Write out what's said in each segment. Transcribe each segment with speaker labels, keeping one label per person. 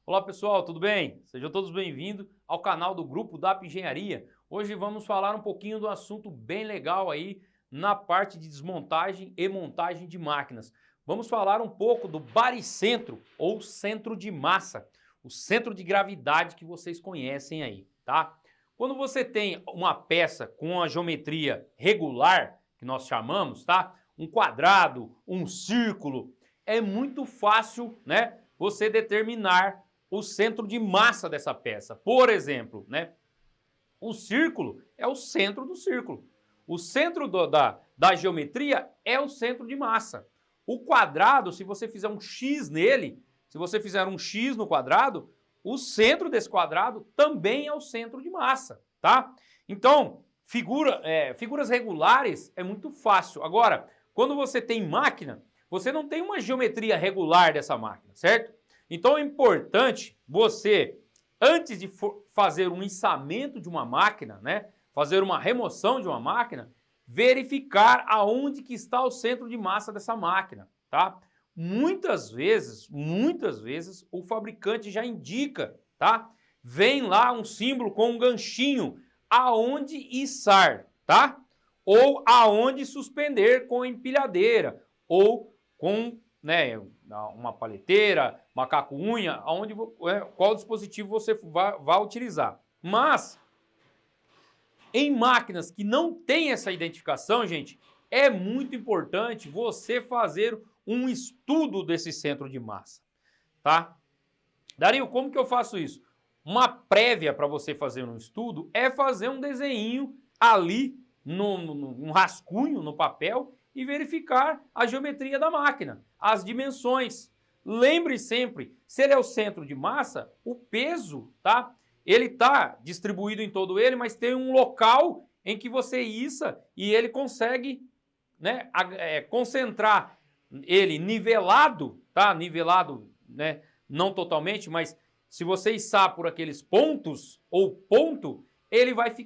Speaker 1: Olá pessoal, tudo bem? Sejam todos bem-vindos ao canal do Grupo DAP Engenharia. Hoje vamos falar um pouquinho do assunto bem legal aí na parte de desmontagem e montagem de máquinas. Vamos falar um pouco do baricentro ou centro de massa, o centro de gravidade que vocês conhecem aí, tá? Quando você tem uma peça com a geometria regular, que nós chamamos, tá? Um quadrado, um círculo, é muito fácil, né, você determinar o centro de massa dessa peça. Por exemplo, né, o círculo é o centro do círculo. O centro da geometria é o centro de massa. O quadrado, se você fizer um X nele, se você fizer um X no quadrado, o centro desse quadrado também é o centro de massa, tá? Então, figuras regulares é muito fácil. Agora, quando você tem máquina, você não tem uma geometria regular dessa máquina, certo? Então é importante você, antes de fazer um içamento de uma máquina, né, fazer uma remoção de uma máquina, verificar aonde que está o centro de massa dessa máquina, tá? Muitas vezes, o fabricante já indica, tá? Vem lá um símbolo com um ganchinho aonde içar, tá? Ou aonde suspender com empilhadeira, ou com, né, uma paleteira, macaco-unha, qual dispositivo você vai utilizar. Mas, em máquinas que não tem essa identificação, gente, é muito importante você fazer um estudo desse centro de massa, tá? Dario, como que eu faço isso? Uma prévia para você fazer um estudo é fazer um desenho ali, num rascunho, no papel, e verificar a geometria da máquina, as dimensões. Lembre sempre, se ele é o centro de massa, o peso, tá? Ele está distribuído em todo ele, mas tem um local em que você iço e ele consegue, né, concentrar ele nivelado, tá? Nivelado, né? Não totalmente, mas se você içar por aqueles pontos ou ponto,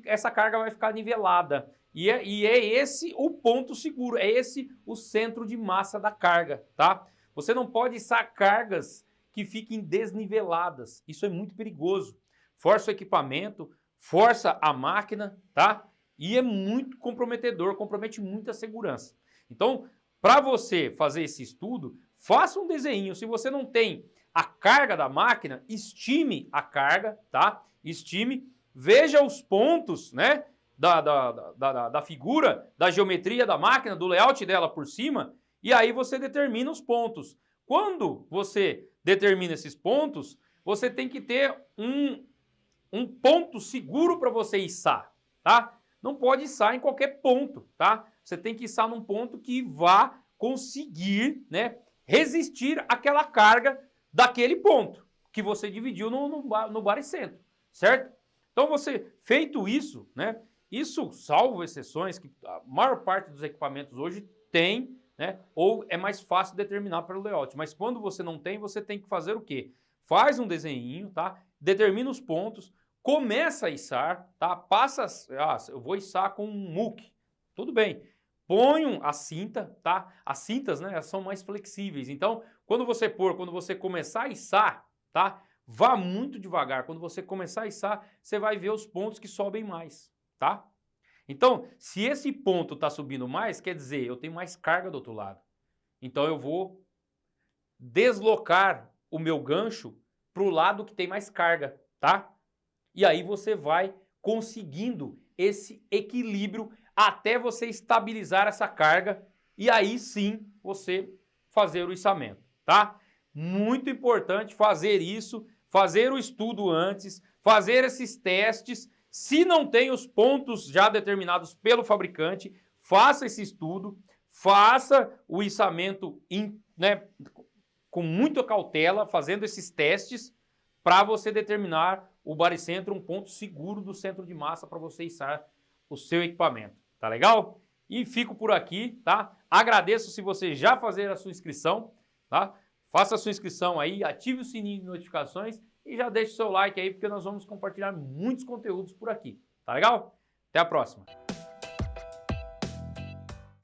Speaker 1: essa carga vai ficar nivelada. E é esse o ponto seguro, é esse o centro de massa da carga, tá? Você não pode içar cargas que fiquem desniveladas, isso é muito perigoso. Força o equipamento, força a máquina, tá? E é muito comprometedor, compromete muito a segurança. Então, para você fazer esse estudo, faça um desenho. Se você não tem a carga da máquina, estime a carga, tá? Estime, veja os pontos, né? Da figura, da geometria da máquina, do layout dela por cima, e aí você determina os pontos. Quando você determina esses pontos, você tem que ter um ponto seguro para você içar, tá? Não pode içar em qualquer ponto, tá? Você tem que içar num ponto que vá conseguir, né, resistir àquela carga daquele ponto que você dividiu no baricentro, certo? Então você, feito isso, né, isso, salvo exceções, que a maior parte dos equipamentos hoje tem, né? Ou é mais fácil determinar pelo layout. Mas quando você não tem, você tem que fazer o quê? Faz um desenhinho, tá? Determina os pontos, começa a içar, tá? Eu vou içar com um muque. Tudo bem. Põe a cinta, tá? As cintas, né, elas são mais flexíveis. Então, quando você começar a içar, tá? Vá muito devagar. Quando você começar a içar, você vai ver os pontos que sobem mais. Tá? Então, se esse ponto está subindo mais, quer dizer, eu tenho mais carga do outro lado. Então, eu vou deslocar o meu gancho para o lado que tem mais carga, tá? E aí você vai conseguindo esse equilíbrio até você estabilizar essa carga e aí sim você fazer o içamento, tá? Muito importante fazer isso, fazer o estudo antes, fazer esses testes. Se não tem os pontos já determinados pelo fabricante, faça esse estudo, faça o içamento né, com muita cautela, fazendo esses testes para você determinar o baricentro, um ponto seguro do centro de massa para você içar o seu equipamento. Tá legal? E fico por aqui, tá? Agradeço se você já fazer a sua inscrição, tá? Faça a sua inscrição aí, ative o sininho de notificações e já deixe o seu like aí, porque nós vamos compartilhar muitos conteúdos por aqui. Tá legal? Até a próxima!